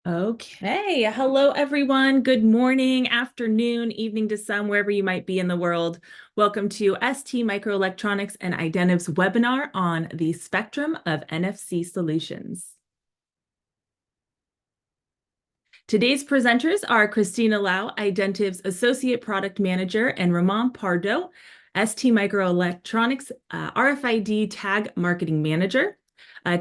Okay. Hello, everyone. Good morning, afternoon, evening to some, wherever you might be in the world. Welcome to STMicroelectronics and Identiv's webinar on the spectrum of NFC solutions. Today's presenters are Christina Lau, Identiv's Associate Product Manager, and Ramon Pardo, STMicroelectronics RFID Tag Marketing Manager.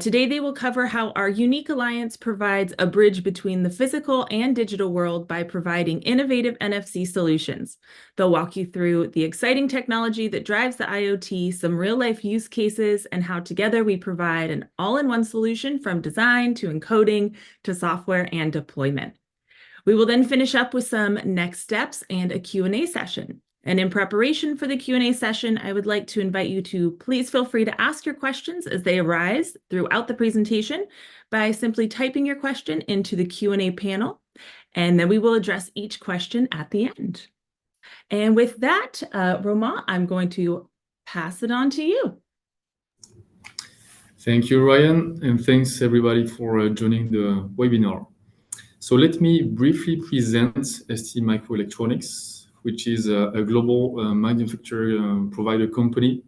Today, they will cover how our unique alliance provides a bridge between the physical and digital world by providing innovative NFC solutions. They'll walk you through the exciting technology that drives the IoT, some real-life use cases, and how together we provide an all-in-one solution from design to encoding to software and deployment. We will then finish up with some next steps and a Q&A session. And in preparation for the Q&A session, I would like to invite you to please feel free to ask your questions as they arise throughout the presentation by simply typing your question into the Q&A panel, and then we will address each question at the end. And with that, Romain, I'm going to pass it on to you. Thank you, Ryan, and thanks everybody for joining the webinar. So let me briefly present STMicroelectronics, which is a global manufacturer provider company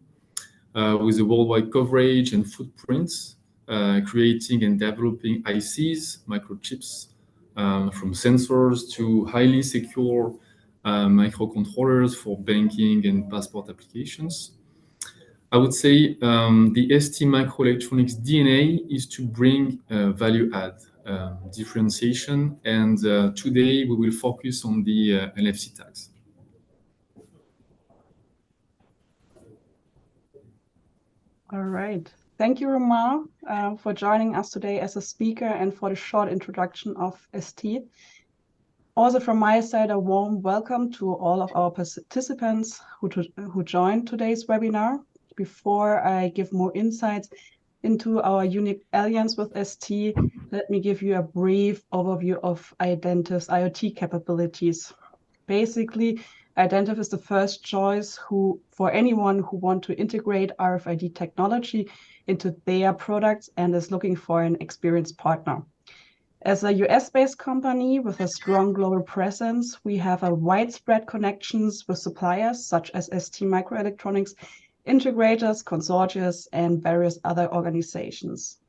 with a worldwide coverage and footprint, creating and developing ICs, microchips, from sensors to highly secure microcontrollers for banking and passport applications. I would say the STMicroelectronics DNA is to bring value add, differentiation, and today we will focus on the NFC tags. All right. Thank you, Romain, for joining us today as a speaker and for the short introduction of ST. Also from my side, a warm welcome to all of our participants who joined today's webinar. Before I give more insights into our unique alliance with ST, let me give you a brief overview of Identiv's IoT capabilities. Basically, Identiv is the first choice for anyone who wants to integrate RFID technology into their products and is looking for an experienced partner. As a US-based company with a strong global presence, we have a widespread connections with suppliers such as STMicroelectronics, integrators, consortia, and various other organizations.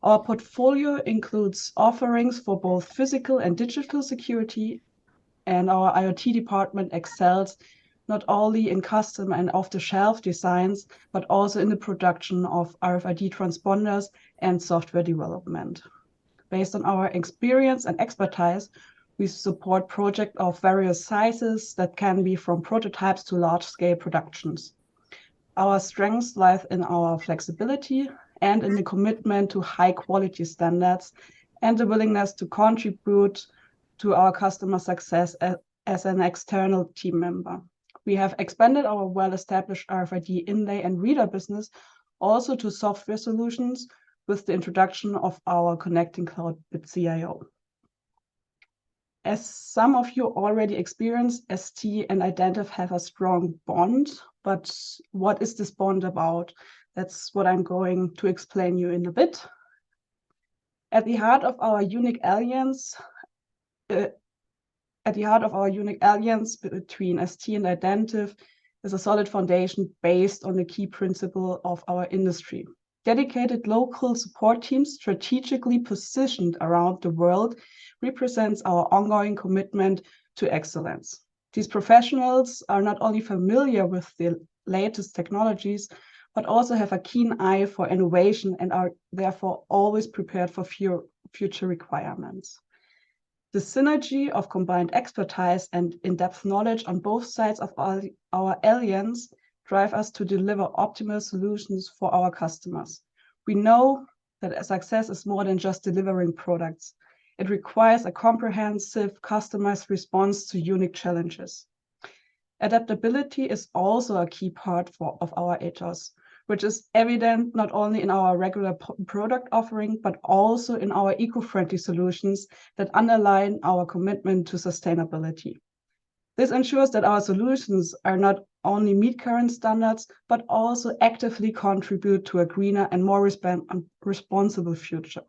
Our portfolio includes offerings for both physical and digital security, and our IoT department excels not only in custom and off-the-shelf designs, but also in the production of RFID transponders and software development. Based on our experience and expertise, we support projects of various sizes that can be from prototypes to large-scale productions. Our strengths lie in our flexibility and in the commitment to high-quality standards and the willingness to contribute to our customer success as an external team member. We have expanded our well-established RFID inlay and reader business also to software solutions with the introduction of our Connecting Cloud with CIO. As some of you already experienced, ST and Identiv have a strong bond, but what is this bond about? That's what I'm going to explain you in a bit. At the heart of our unique alliance between ST and Identiv is a solid foundation based on the key principle of our industry. Dedicated local support teams strategically positioned around the world represents our ongoing commitment to excellence. These professionals are not only familiar with the latest technologies, but also have a keen eye for innovation and are therefore always prepared for future requirements. The synergy of combined expertise and in-depth knowledge on both sides of our alliance drive us to deliver optimal solutions for our customers. We know that success is more than just delivering products. It requires a comprehensive, customized response to unique challenges. Adaptability is also a key part of our ethos, which is evident not only in our regular product offering, but also in our eco-friendly solutions that underline our commitment to sustainability. This ensures that our solutions are not only meet current standards, but also actively contribute to a greener and more responsible future.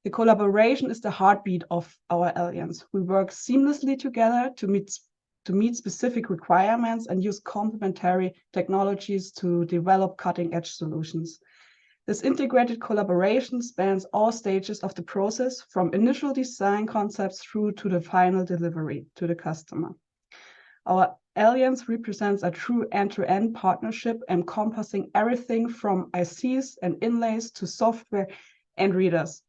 The collaboration is the heartbeat of our alliance. We work seamlessly together to meet specific requirements and use complementary technologies to develop cutting-edge solutions. This integrated collaboration spans all stages of the process, from initial design concepts through to the final delivery to the customer. Our alliance represents a true end-to-end partnership encompassing everything from ICs and inlays to software and readers.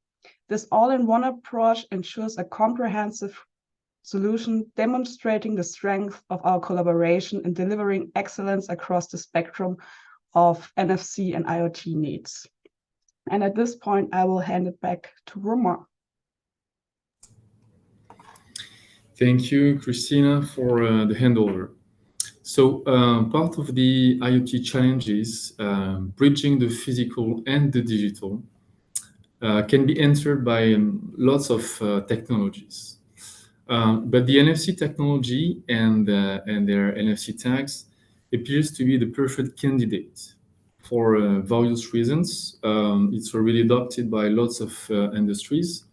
This all-in-one approach ensures a comprehensive solution, demonstrating the strength of our collaboration in delivering excellence across the spectrum of NFC and IoT needs. And at this point, I will hand it back to Romain. Thank you, Christina, for the handover. So part of the IoT challenge is bridging the physical and the digital can be answered by lots of technologies. But the NFC technology and their NFC tags appears to be the perfect candidate for various reasons. It's already adopted by lots of industries.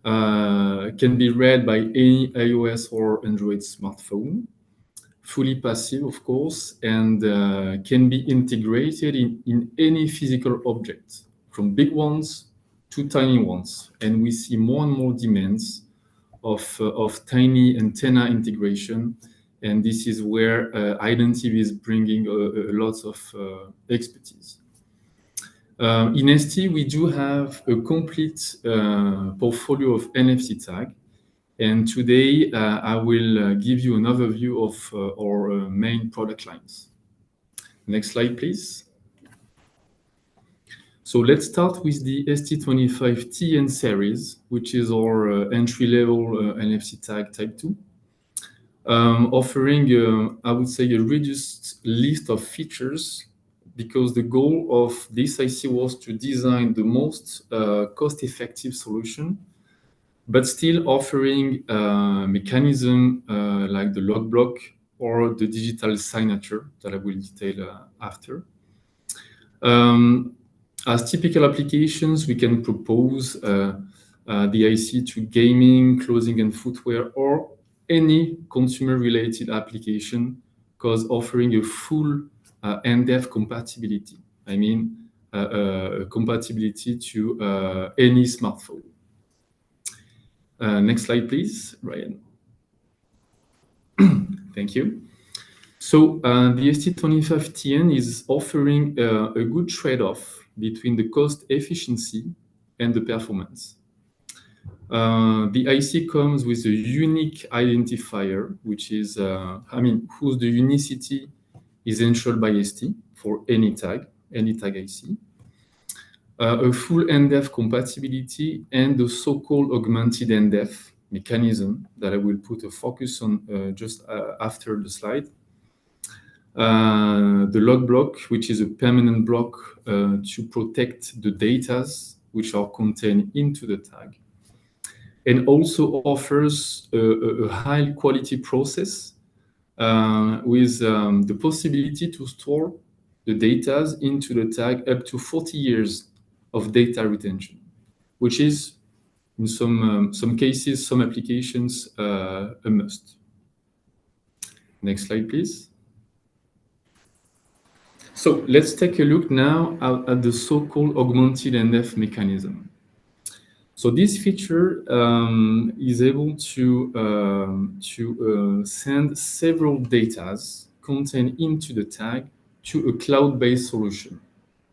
Can be read by any iOS or Android smartphone, fully passive, of course, and can be integrated in any physical object, from big ones to tiny ones. And we see more and more demands of tiny antenna integration. And this is where Identiv is bringing a lot of expertise. In ST, we do have a complete portfolio of NFC tag. And today, I will give you an overview of our main product lines. Next slide, please. So let's start with the ST25TN series, which is our entry-level NFC tag type 2, offering, I would say, a reduced list of features, because the goal of this IC was to design the most cost-effective solution, but still offering a mechanism like the lock block or the digital signature that I will detail after. As typical applications, we can propose the IC to gaming, clothing and footwear, or any consumer-related application, because offering a full NDEF compatibility. I mean, compatibility to any smartphone. Next slide, please, Ryan. Thank you. So the ST25TN is offering a good trade-off between the cost efficiency and the performance. The IC comes with a unique identifier, which is, whose the unicity is ensured by ST for any tag IC. A full NDEF compatibility and the so-called augmented NDEF mechanism that I will put a focus on just after the slide. The lock block, which is a permanent block to protect the data which are contained into the tag, and also offers a high quality process with the possibility to store the data into the tag up to 40 years of data retention, which is in some cases, some applications, a must. Next slide, please. So let's take a look now at the so-called augmented NDEF mechanism. So this feature is able to send several data contained into the tag to a cloud-based solution,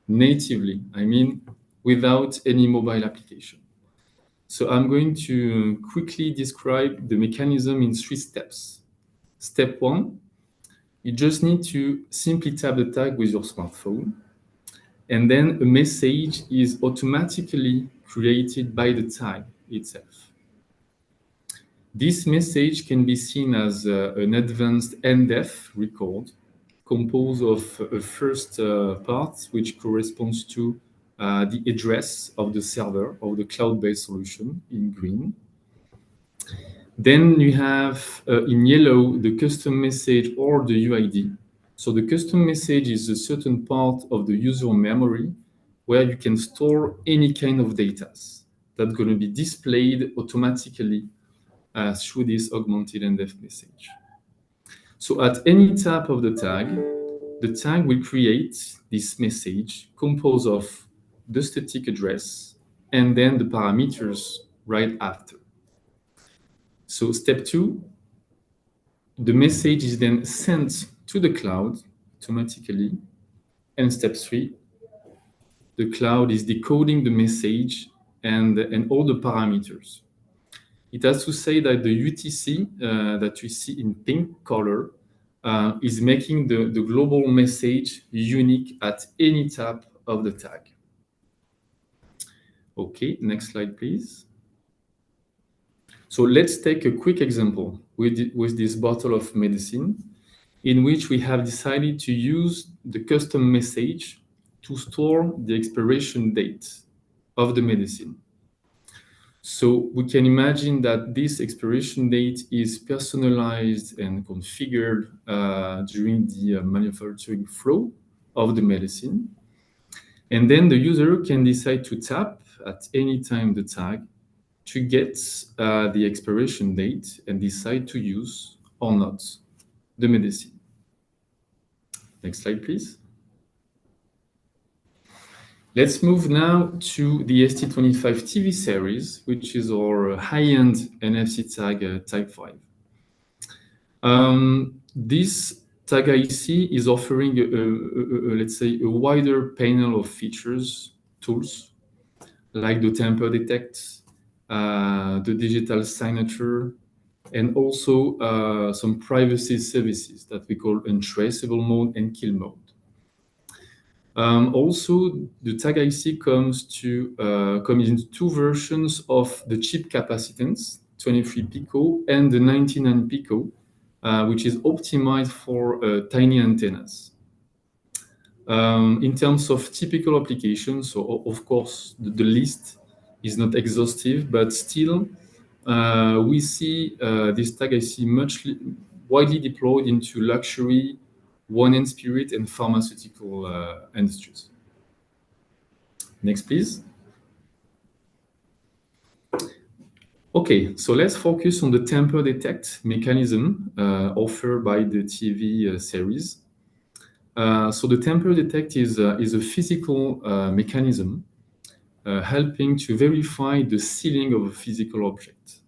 natively, I mean, without any mobile application. So I'm going to quickly describe the mechanism in 3 steps. Step 1, you just need to simply tap the tag with your smartphone, and then a message is automatically created by the tag itself. This message can be seen as an advanced NDEF record composed of a first part, which corresponds to the address of the server of the cloud-based solution in green. Then you have in yellow the custom message or the UID. So the custom message is a certain part of the user memory where you can store any kind of data. that's going to be displayed automatically through this augmented NDEF message. So at any tap of the tag will create this message composed of the static address and then the parameters right after. So step 2, the message is then sent to the cloud automatically. And step 3, the cloud is decoding the message and all the parameters. It has to say that the UTC that you see in pink color is making the global message unique at any tap of the tag. Okay, next slide, please. So let's take a quick example with this bottle of medicine, in which we have decided to use the custom message to store the expiration date of the medicine. So we can imagine that this expiration date is personalized and configured during the manufacturing flow of the medicine. And then the user can decide to tap at any time the tag to get the expiration date and decide to use or not the medicine. Next slide, please. Let's move now to the ST25TV series, which is our high-end NFC tag Type 5. This tag IC is offering, let's say, a wider panel of features, tools, like the tamper detect, the digital signature, and also some privacy services that we call untraceable mode and kill mode. Also, the tag IC comes in two versions of the chip capacitance, 23 pico and the 99 pico, which is optimized for tiny antennas. In terms of typical applications, so of course the list is not exhaustive, but still we see this tag IC much widely deployed into luxury, wine spirit, and pharmaceutical industries. Next, please. Okay, so let's focus on the tamper detect mechanism offered by the TV series. So the tamper detect is a physical mechanism helping to verify the sealing of a physical object.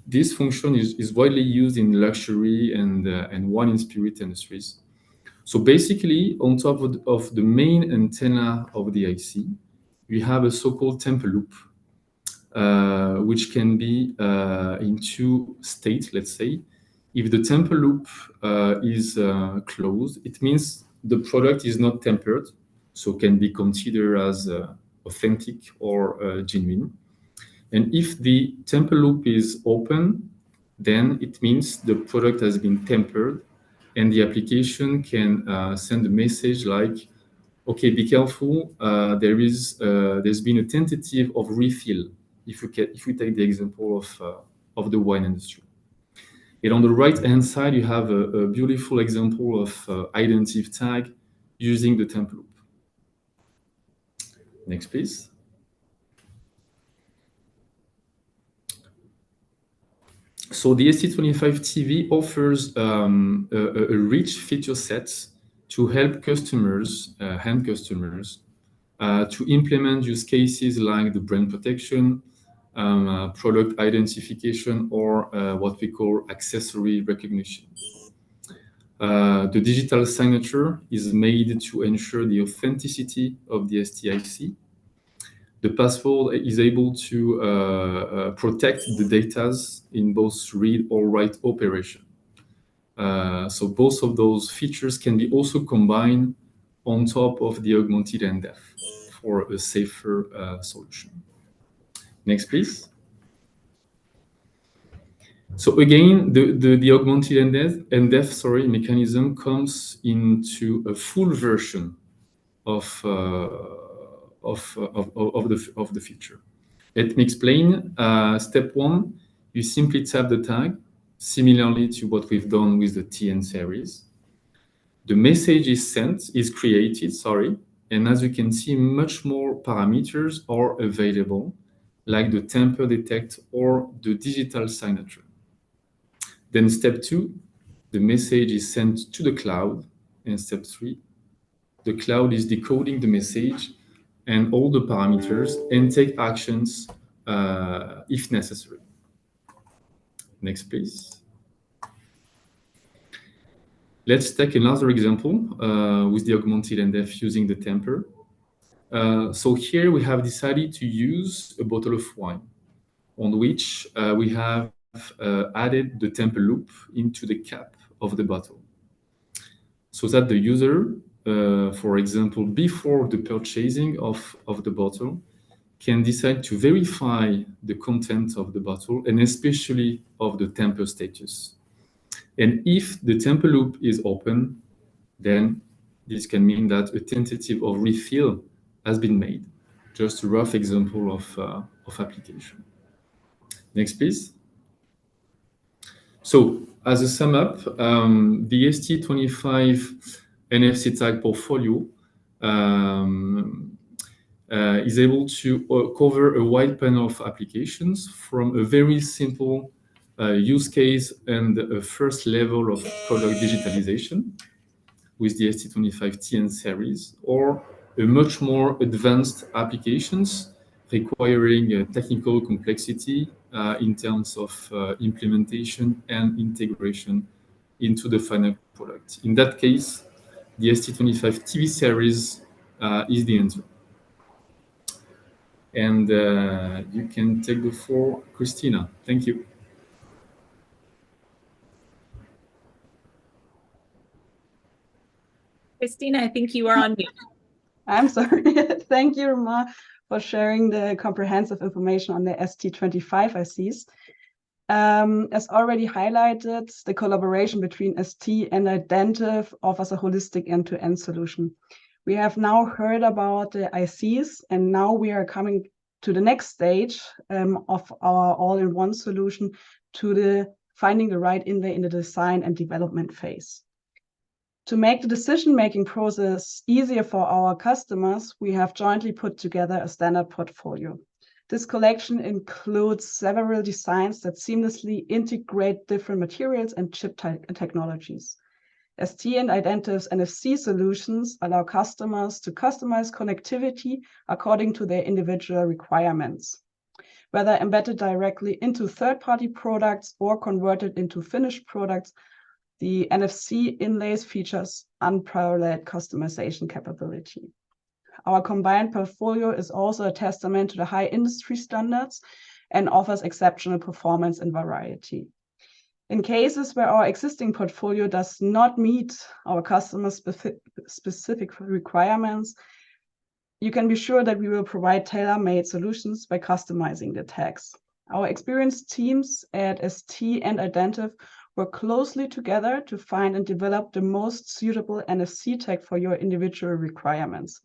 This function is widely used in luxury and wine and spirit industries. So basically, on top of the main antenna of the IC, we have a so-called tamper loop, which can be in two states, let's say. If the tamper loop is closed, it means the product is not tampered, so can be considered as authentic or genuine. And if the tamper loop is open, then it means the product has been tampered, and the application can send a message like, okay, be careful, there's been a tentative of refill, if we take the example of the wine industry. And on the right-hand side, you have a beautiful example of Identiv tag using the tamper loop. Next, please. So the ST25TV offers a rich feature set to help customers, end customers, to implement use cases like the brand protection, product identification, or what we call accessory recognition. The digital signature is made to ensure the authenticity of the STIC. The password is able to protect the data in both read or write operation. So both of those features can be also combined on top of the augmented NDEF for a safer solution. Next, please. So again, the augmented NDEF mechanism comes into a full version of the feature. Let me explain. Step 1, you simply tap the tag, similarly to what we've done with the TN series. The message is created, And as you can see, much more parameters are available, like the tamper detect or the digital signature. Then step 2, the message is sent to the cloud. And step 3, the cloud is decoding the message and all the parameters and take actions if necessary. Next, please. Let's take another example with the augmented NDEF using the tamper. So here we have decided to use a bottle of wine on which we have added the tamper loop into the cap of the bottle, so that the user, for example, before the purchasing of the bottle, can decide to verify the content of the bottle and especially of the tamper status. And if the tamper loop is open, then this can mean that a tentative of refill has been made. Just a rough example of application. Next, please. So as a sum up, the ST25 NFC tag portfolio is able to cover a wide panel of applications from a very simple use case and a first level of product digitalization with the ST25TN series, or a much more advanced applications requiring technical complexity in terms of implementation and integration into the final product. In that case, the ST25TV series is the answer. And you can take the floor, Christina. Thank you. Christina, I think you are on mute. I'm sorry. Thank you, Romain, for sharing the comprehensive information on the ST25 ICs. As already highlighted, the collaboration between ST and Identiv offers a holistic end-to-end solution. We have now heard about the ICs, and now we are coming to the next stage of our all-in-one solution, to the finding the right inlay in the design and development phase. To make the decision-making process easier for our customers, we have jointly put together a standard portfolio. This collection includes several designs that seamlessly integrate different materials and chip technologies. ST and Identiv's NFC solutions allow customers to customize connectivity according to their individual requirements. Whether embedded directly into third-party products or converted into finished products, the NFC inlays features unparalleled customization capability. Our combined portfolio is also a testament to the high industry standards and offers exceptional performance and variety. In cases where our existing portfolio does not meet our customers' specific requirements, you can be sure that we will provide tailor-made solutions by customizing the tags. Our experienced teams at ST and Identiv work closely together to find and develop the most suitable NFC tag for your individual requirements.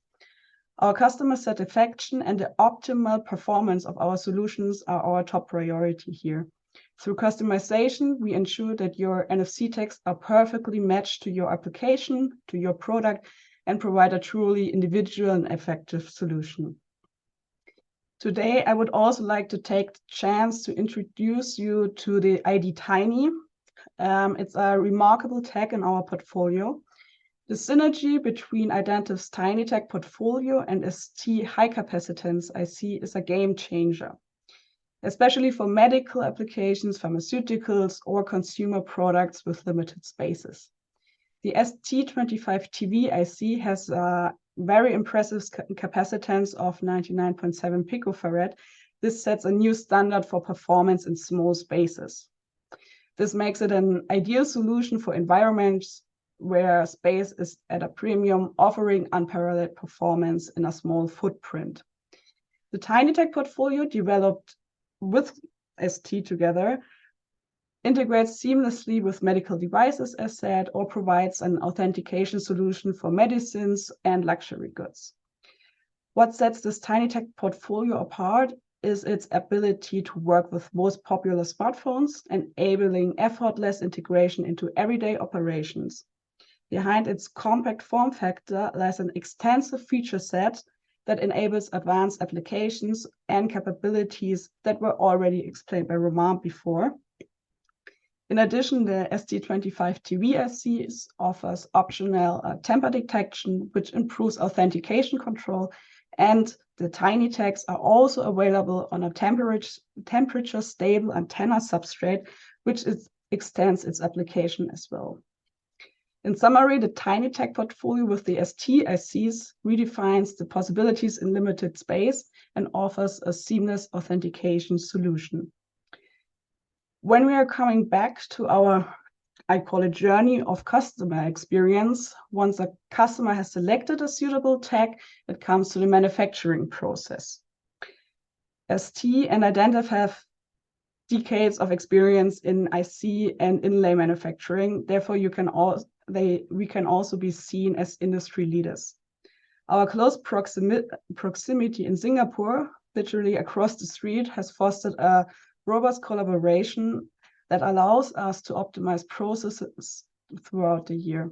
Our customer satisfaction and the optimal performance of our solutions are our top priority here. Through customization, we ensure that your NFC tags are perfectly matched to your application, to your product, and provide a truly individual and effective solution. Today, I would also like to take the chance to introduce you to the ID Tiny. It's a remarkable tag in our portfolio. The synergy between Identiv's Tiny Tag portfolio and ST high capacitance IC is a game changer, especially for medical applications, pharmaceuticals, or consumer products with limited spaces. The ST25TV IC has a very impressive capacitance of 99.7 picofarad. This sets a new standard for performance in small spaces. This makes it an ideal solution for environments where space is at a premium, offering unparalleled performance in a small footprint. The Tiny Tag portfolio, developed with ST together, integrates seamlessly with medical devices, as said, or provides an authentication solution for medicines and luxury goods. What sets this Tiny Tag portfolio apart is its ability to work with most popular smartphones, enabling effortless integration into everyday operations. Behind its compact form factor lies an extensive feature set that enables advanced applications and capabilities that were already explained by Romain before. In addition, the ST25TV ICs offers optional tamper detection, which improves authentication control, and the tiny tags are also available on a temperature-stable antenna substrate, which extends its application as well. In summary, the tiny tag portfolio with the ST ICs redefines the possibilities in limited space and offers a seamless authentication solution. When we are coming back to our, I call it, journey of customer experience, once a customer has selected a suitable tag, it comes to the manufacturing process. ST and Identiv have decades of experience in IC and inlay manufacturing. Therefore, we can also be seen as industry leaders. Our close proximity in Singapore, literally across the street, has fostered a robust collaboration that allows us to optimize processes throughout the year.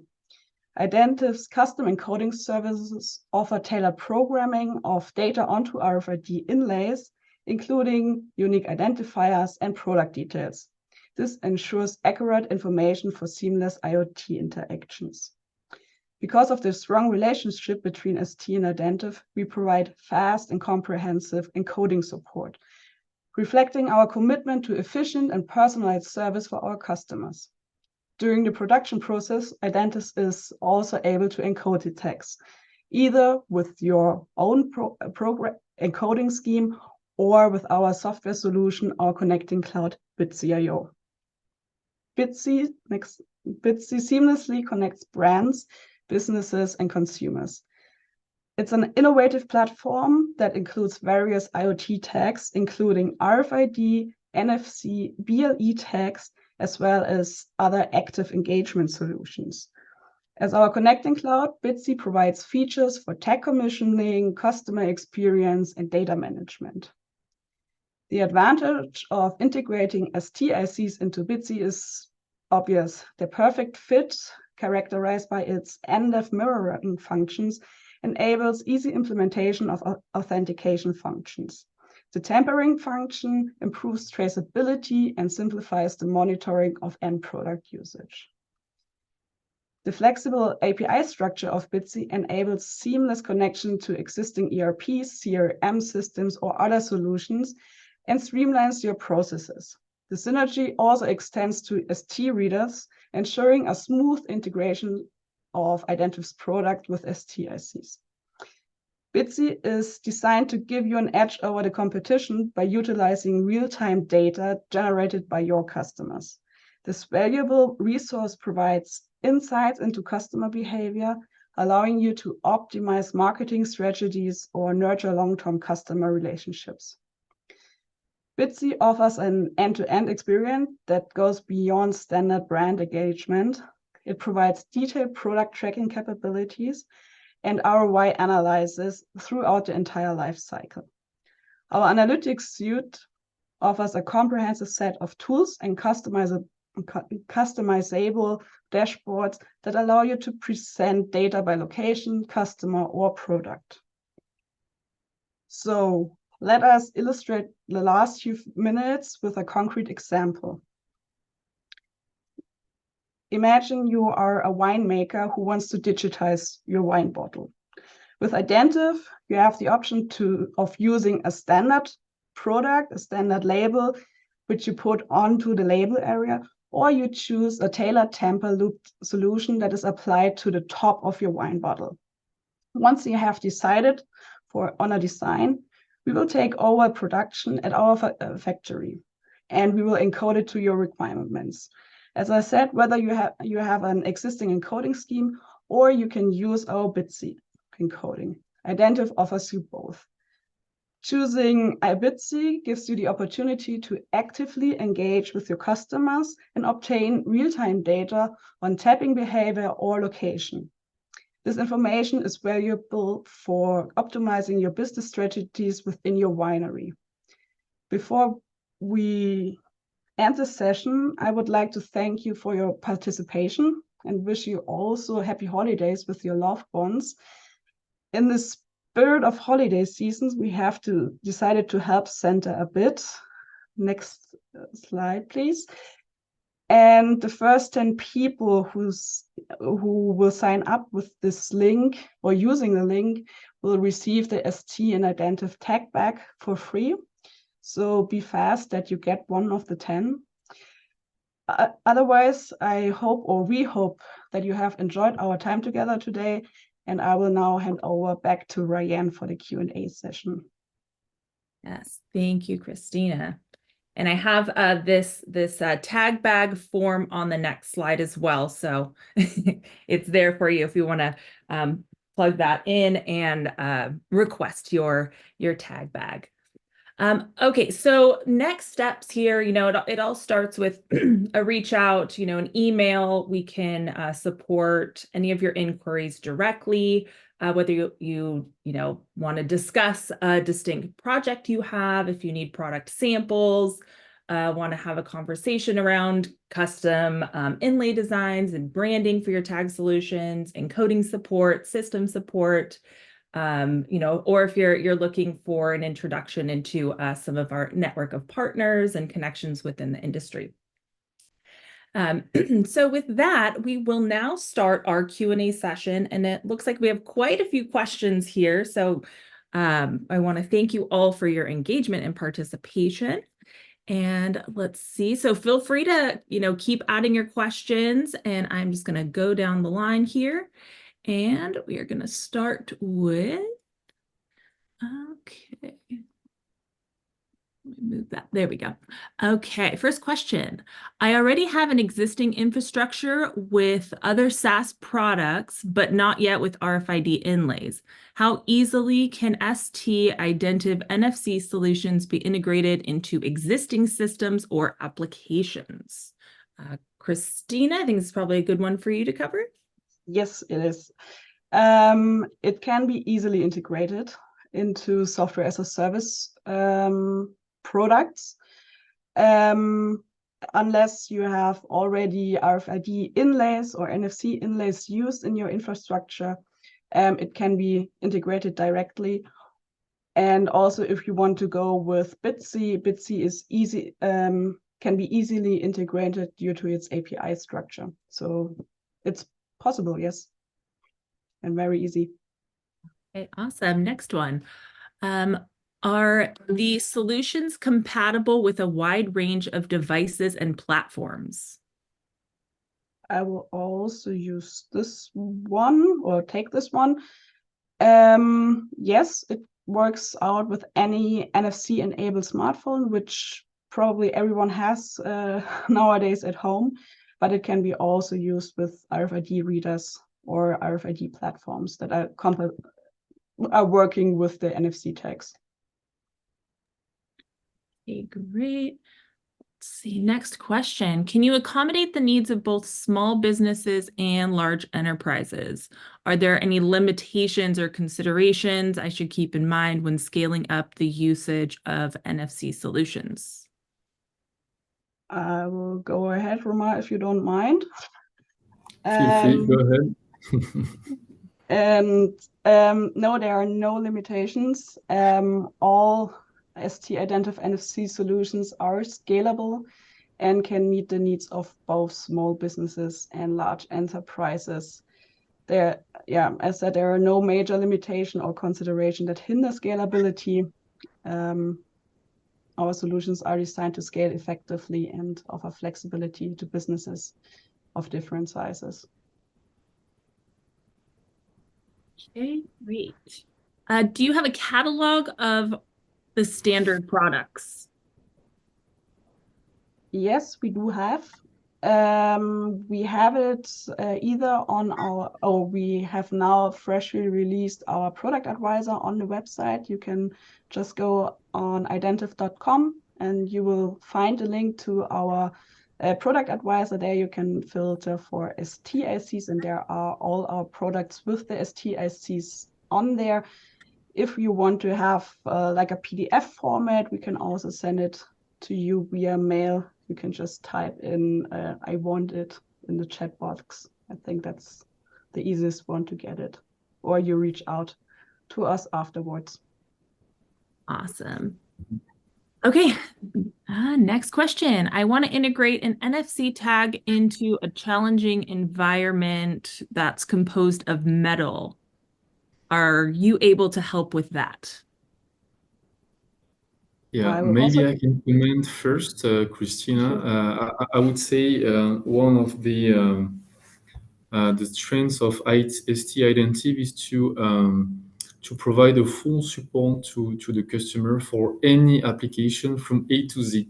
Identiv's custom encoding services offer tailored programming of data onto RFID inlays, including unique identifiers and product details. This ensures accurate information for seamless IoT interactions. Because of the strong relationship between ST and Identiv, we provide fast and comprehensive encoding support, reflecting our commitment to efficient and personalized service for our customers. During the production process, Identiv is also able to encode the tags, either with your own program encoding scheme or with our software solution, our connecting cloud, BitSy.io. BitSy seamlessly connects brands, businesses, and consumers. It's an innovative platform that includes various IoT tags, including RFID, NFC, BLE tags, as well as other active engagement solutions. As our connecting cloud, BitSy provides features for tag commissioning, customer experience, and data management. The advantage of integrating ST ICs into BitSy is obvious. The perfect fit, characterized by its NDEF mirroring functions, enables easy implementation of authentication functions. The tampering function improves traceability and simplifies the monitoring of end product usage. The flexible API structure of BitSy enables seamless connection to existing ERPs, CRM systems, or other solutions, and streamlines your processes. The synergy also extends to ST readers, ensuring a smooth integration of Identiv's product with ST ICs. BitSy is designed to give you an edge over the competition by utilizing real-time data generated by your customers. This valuable resource provides insights into customer behavior, allowing you to optimize marketing strategies or nurture long-term customer relationships. BitSy offers an end-to-end experience that goes beyond standard brand engagement. It provides detailed product tracking capabilities and ROI analysis throughout the entire life cycle. Our analytics suite offers a comprehensive set of tools and customizable dashboards that allow you to present data by location, customer, or product. So let us illustrate the last few minutes with a concrete example. Imagine you are a winemaker who wants to digitize your wine bottle. With Identiv, you have the option of using a standard product, a standard label, which you put onto the label area, or you choose a tailored tamper loop solution that is applied to the top of your wine bottle. Once you have decided on a design, we will take over production at our factory, and we will encode it to your requirements. As I said, whether you have an existing encoding scheme or you can use our BitSy encoding, Identiv offers you both. Choosing BitSy gives you the opportunity to actively engage with your customers and obtain real-time data on tapping behavior or location. This information is valuable for optimizing your business strategies within your winery. Before we end this session, I would like to thank you for your participation. and wish you also happy holidays with your loved ones. In the spirit of holiday seasons, we have decided to help Santa a bit. Next slide, please. And the first 10 people who will sign up with this link or using the link will receive the ST and Identiv tag bag for free. So be fast that you get one of the 10. Otherwise, I hope, or we hope, that you have enjoyed our time together today. And I will now hand over back to Ryan for the Q&A session. Yes, thank you, Christina. And I have this tag bag form on the next slide as well. So it's there for you if you want to plug that in and request your tag bag. Okay, so next steps here, it all starts with a reach out, an email. We can support any of your inquiries directly, whether you want to discuss a distinct project you have, if you need product samples, want to have a conversation around custom inlay designs and branding for your tag solutions, encoding support, system support. Or if you're looking for an introduction into some of our network of partners and connections within the industry. So with that, we will now start our Q&A session, and it looks like we have quite a few questions here. So I want to thank you all for your engagement and participation. And let's see. So feel free to, keep adding your questions, and I'm just going to go down the line here. And we are going to start with, okay, let me move that. There we go. Okay, first question. I already have an existing infrastructure with other SaaS products, but not yet with RFID inlays. How easily can ST Identiv NFC solutions be integrated into existing systems or applications? Christina, I think this is probably a good one for you to cover. Yes, it is. It can be easily integrated into software as a service products, unless you have already RFID inlays or NFC inlays used in your infrastructure. It can be integrated directly. And also, if you want to go with Bitsy is easy, can be easily integrated due to its API structure. So it's possible, yes, and very easy. Okay, awesome. Next one. Are the solutions compatible with a wide range of devices and platforms? I will also use this one or take this one. Yes, it works out with any NFC-enabled smartphone, which probably everyone has nowadays at home, but it can be also used with RFID readers or RFID platforms that are working with the NFC tags. Okay, great. Let's see, next question. Can you accommodate the needs of both small businesses and large enterprises? Are there any limitations or considerations I should keep in mind when scaling up the usage of NFC solutions? I will go ahead, Roma, if you don't mind. Feel free, go ahead. And no, there are no limitations. All ST Identiv NFC solutions are scalable and can meet the needs of both small businesses and large enterprises. As I said, there are no major limitation or consideration that hinder scalability. Our solutions are designed to scale effectively and offer flexibility to businesses of different sizes. Okay, great. Do you have a catalog of the standard products? Yes, we do have. We have it either on we have now freshly released our product advisor on the website. You can just go on identiv.com and you will find a link to our product advisor. There you can filter for STICs, and there are all our products with the STICs on there. If you want to have like a PDF format, we can also send it to you via mail. You can just type in I want it in the chat box I think that's the easiest one to get it, or you reach out to us afterwards. Awesome. Okay, next question. I want to integrate an NFC tag into a challenging environment that's composed of metal. Are you able to help with that? Yeah, I will maybe also- I can comment first, Christina. Sure. I would say one of the strengths of ST Identiv is to provide a full support to the customer for any application from A to Z.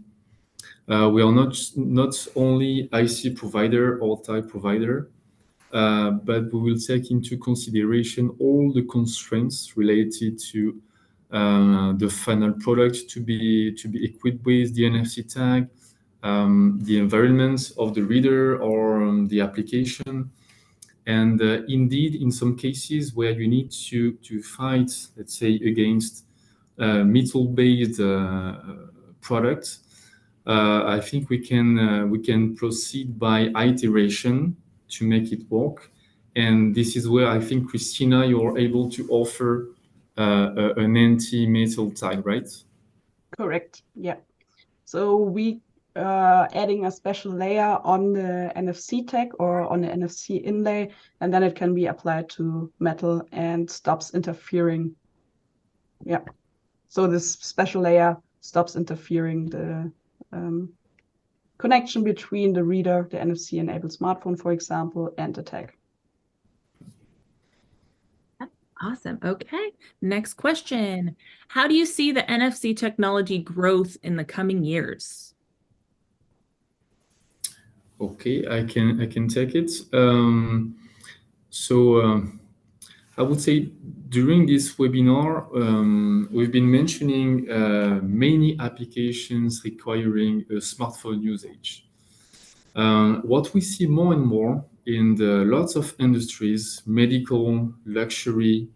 We are not only IC provider or type provider, but we will take into consideration all the constraints related to the final product to be equipped with the NFC tag, the environment of the reader or the application. And indeed, in some cases where you need to fight, let's say, against metal-based products, I think we can proceed by iteration to make it work. And this is where I think, Christina, you're able to offer an anti-metal tag, right? Correct. Yeah. So we adding a special layer on the NFC tag or on the NFC inlay, and then it can be applied to metal and stops interfering. Yeah. So this special layer stops interfering the connection between the reader, the NFC-enabled smartphone, for example, and the tag. Awesome. Okay. Next question. How do you see the NFC technology growth in the coming years? Okay, I can take it. I would say during this webinar, we've been mentioning many applications requiring a smartphone usage. What we see more and more in lots of industries, medical, luxury,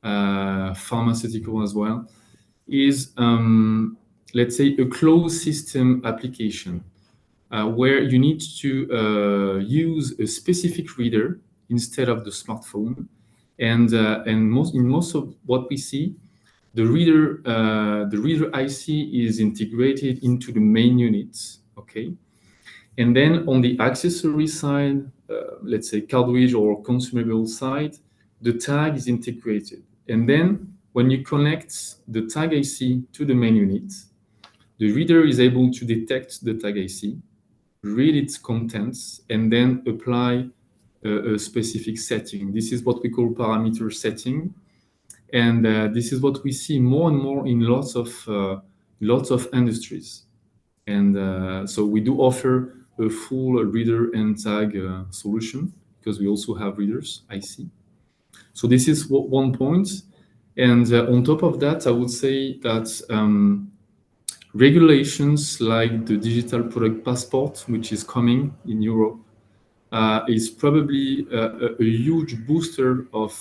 pharmaceutical as well, is, let's say, a closed system application where you need to use a specific reader instead of the smartphone. And in most of what we see, the reader IC is integrated into the main unit. Okay. And then on the accessory side, let's say cartridge or consumable side, the tag is integrated. And then when you connect the tag IC to the main unit, the reader is able to detect the tag IC, read its contents, and then apply a specific setting. This is what we call parameter setting. And this is what we see more and more in lots of industries. And so we do offer a full reader and tag solution because we also have readers, IC. So this is one point. And on top of that, I would say that regulations like the digital product passport, which is coming in Europe, is probably a huge booster of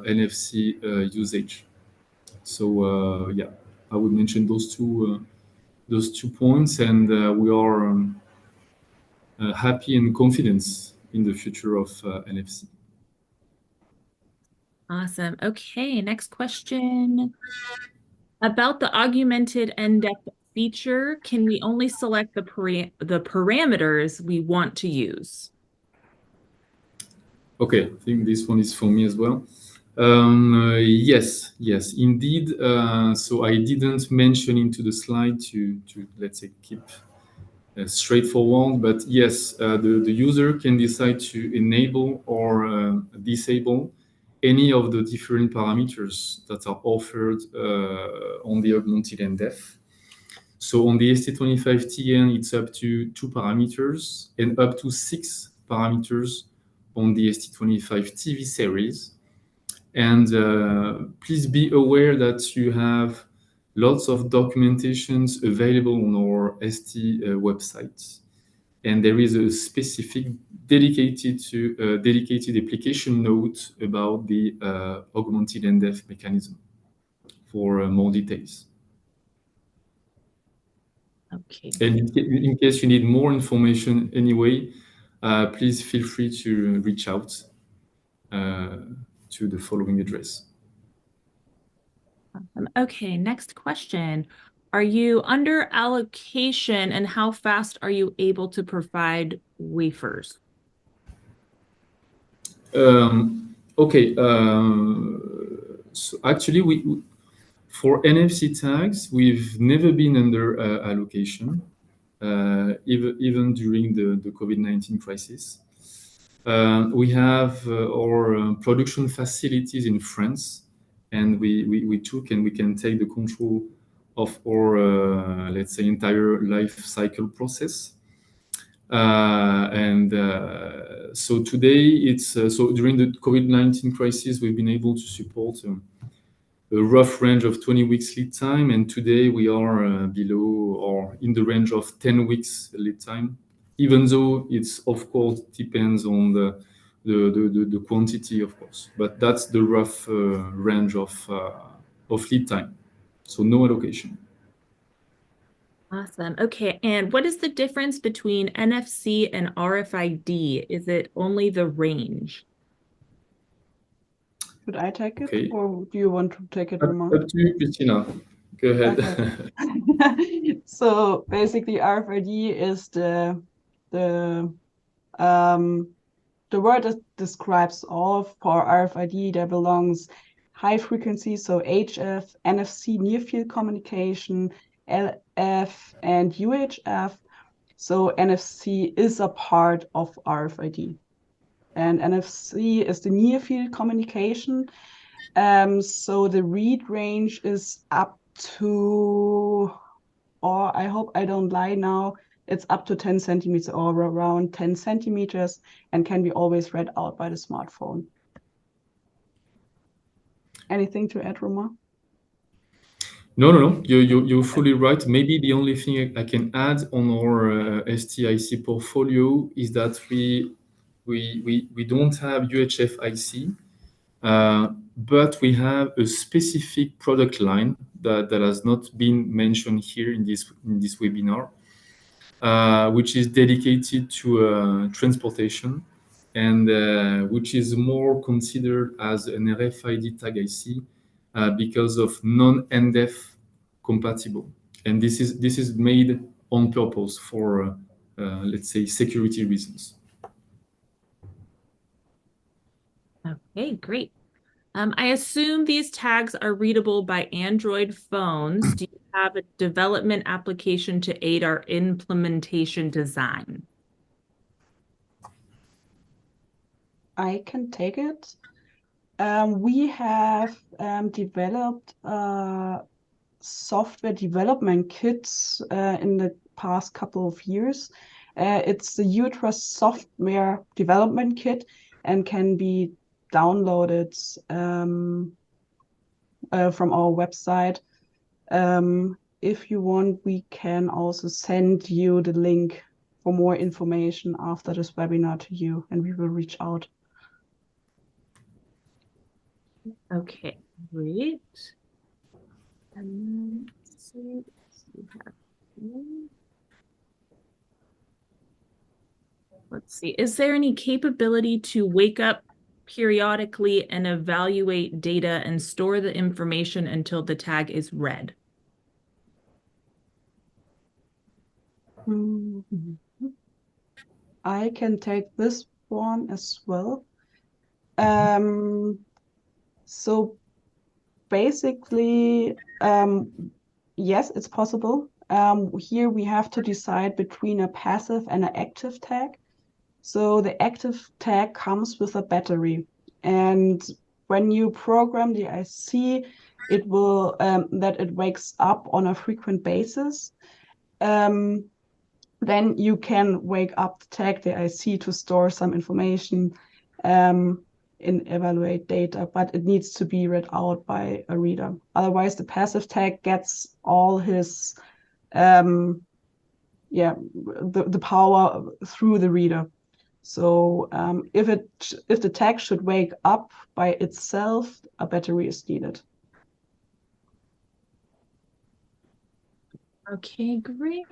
NFC usage. So yeah, I would mention those two points, and we are happy and confident in the future of NFC. Awesome. Okay, next question. About the augmented NDEF feature, can we only select the parameters we want to use? Okay, I think this one is for me as well. Yes, indeed. So I didn't mention into the slide to let's say keep straightforward, but yes, the user can decide to enable or disable any of the different parameters that are offered on the augmented NDEF. So on the ST25TN, it's up to 2 parameters and up to 6 parameters on the ST25TV series. And please be aware that you have lots of documentations available on our ST website. And there is a specific dedicated application note about the augmented NDEF mechanism for more details. Okay. And in case you need more information anyway, please feel free to reach out to the following address. Okay, next question. Are you under allocation, and how fast are you able to provide wafers? Okay, so actually, for NFC tags, we've never been under allocation, even during the COVID-19 crisis. We have our production facilities in France, and we took and we can take the control of our, let's say, entire life cycle process. So today, so during the COVID-19 crisis, we've been able to support a rough range of 20 weeks lead time, and today we are below or in the range of 10 weeks lead time, even though it's of course depends on the quantity, of course, but that's the rough range of lead time. So no allocation. Awesome. Okay, and what is the difference between NFC and RFID? Is it only the range? Should I take it, Okay. or do you want to take it, Up Roman? to you, Christina. Go ahead. Okay. So basically, RFID is the word that describes all. For RFID, there belongs high frequency, so HF, NFC near field communication, LF, and UHF. So NFC is a part of RFID, and NFC is the near field communication. So the read range is up to, or I hope I don't lie now, it's up to 10 centimeters or around 10 centimeters and can be always read out by the smartphone. Anything to add, Roma? No. You're fully right. Maybe the only thing I can add on our STIC portfolio is that we don't have UHF IC, but we have a specific product line that has not been mentioned here in this webinar, which is dedicated to transportation, and which is more considered as an RFID tag IC because of non-NDEF compatible, and this is made on purpose for let's say security reasons. Okay, great. I assume these tags are readable by Android phones. Do you have a development application to aid our implementation design? I can take it. We have developed software development kits in the past couple of years. It's the UTRUS software development kit and can be downloaded from our website. If you want, we can also send you the link for more information after this webinar to you, and we will reach out. Okay, great. Let's see. Is there any capability to wake up periodically and evaluate data and store the information until the tag is read? I can take this one as well. So basically, yes, it's possible. Here we have to decide between a passive and an active tag. So the active tag comes with a battery, and when you program the IC, it will that it wakes up on a frequent basis. Then you can wake up the tag, the IC, to store some information in evaluate data, but it needs to be read out by a reader. Otherwise, the passive tag gets all his the power through the reader. So if the tag should wake up by itself, a battery is needed. Okay, great.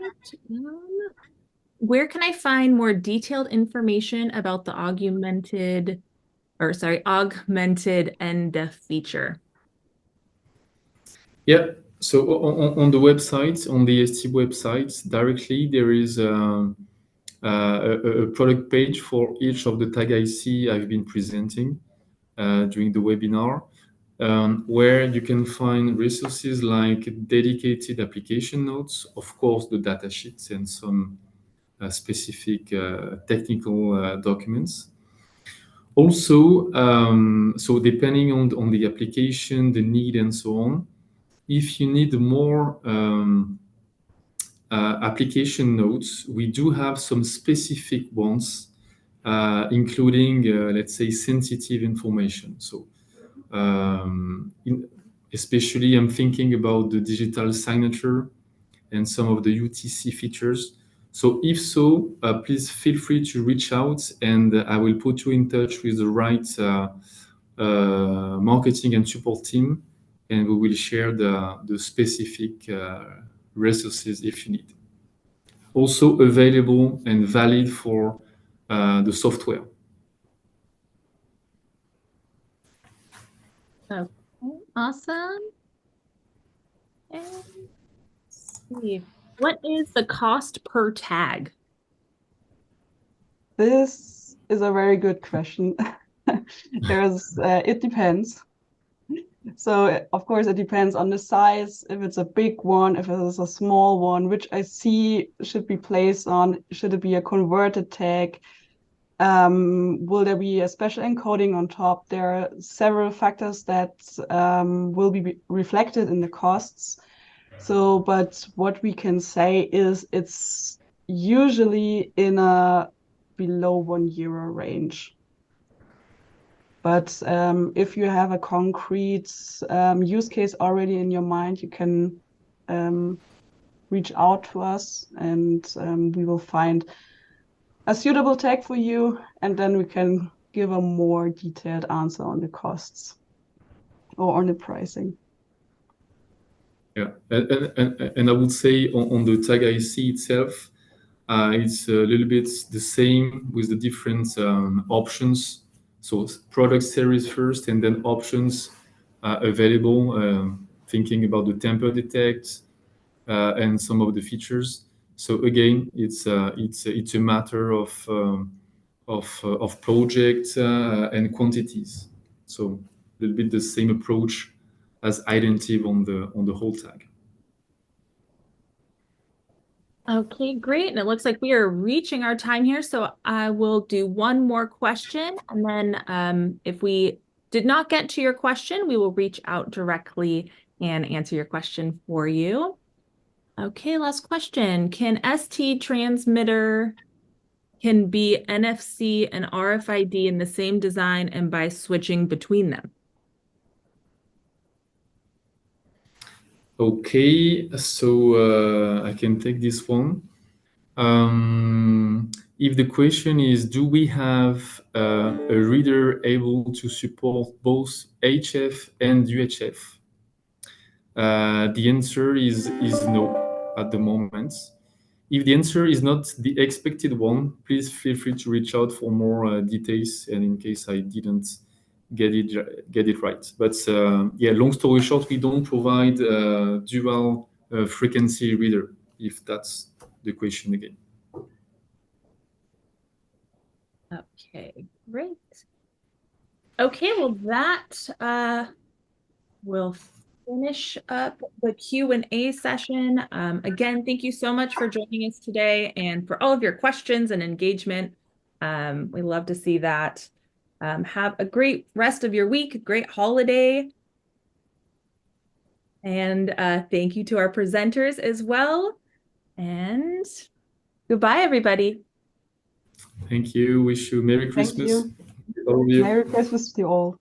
where can I find more detailed information about the augmented NDEF feature? Yeah, so on the website, on the ST website, directly there is a product page for each of the tag IC I've been presenting during the webinar, where you can find resources like dedicated application notes, of course, the data sheets and some specific technical documents. Also, so depending on the application, the need, and so on, if you need more application notes, we do have some specific ones, including, let's say, sensitive information. So especially I'm thinking about the digital signature and some of the UTC features. So if so, please feel free to reach out, and I will put you in touch with the right marketing and support team, and we will share the specific resources if you need. Also available and valid for the software. Okay, awesome. And let's see. What is the cost per tag? This is a very good question. It depends. So of course it depends on the size, if it's a big one, if it is a small one, which IC should be placed on, should it be a converted tag? Will there be a special encoding on top? There are several factors that will be reflected in the costs. So, but what we can say is it's usually in a below €1 range. But if you have a concrete use case already in your mind, you can reach out to us, and we will find a suitable tag for you, and then we can give a more detailed answer on the costs or on the pricing. Yeah, and I would say on the tag IC itself, it's a little bit the same with the different options. So product series first, and then options available, thinking about the temper detect and some of the features. So again, it's a matter of project and quantities. So a little bit the same approach as Identiv on the whole tag. Okay, great. And it looks like we are reaching our time here. So I will do one more question. And then if we did not get to your question, we will reach out directly and answer your question for you. Okay, last question. Can ST transmitter can be NFC and RFID in the same design and by switching between them? Okay, so I can take this one. If the question is, do we have a reader able to support both HF and UHF? The answer is no at the moment. If the answer is not the expected one, please feel free to reach out for more details, and in case I didn't get it right. But yeah, long story short, we don't provide dual frequency reader, if that's the question again. Okay, great. Okay, well, that will finish up the Q&A session. Again, thank you so much for joining us today and for all of your questions and engagement. We love to see that. Have a great rest of your week, great holiday. And thank you to our presenters as well. And goodbye, everybody. Thank you. Wish you Merry Christmas. Thank you. Merry Christmas to you all.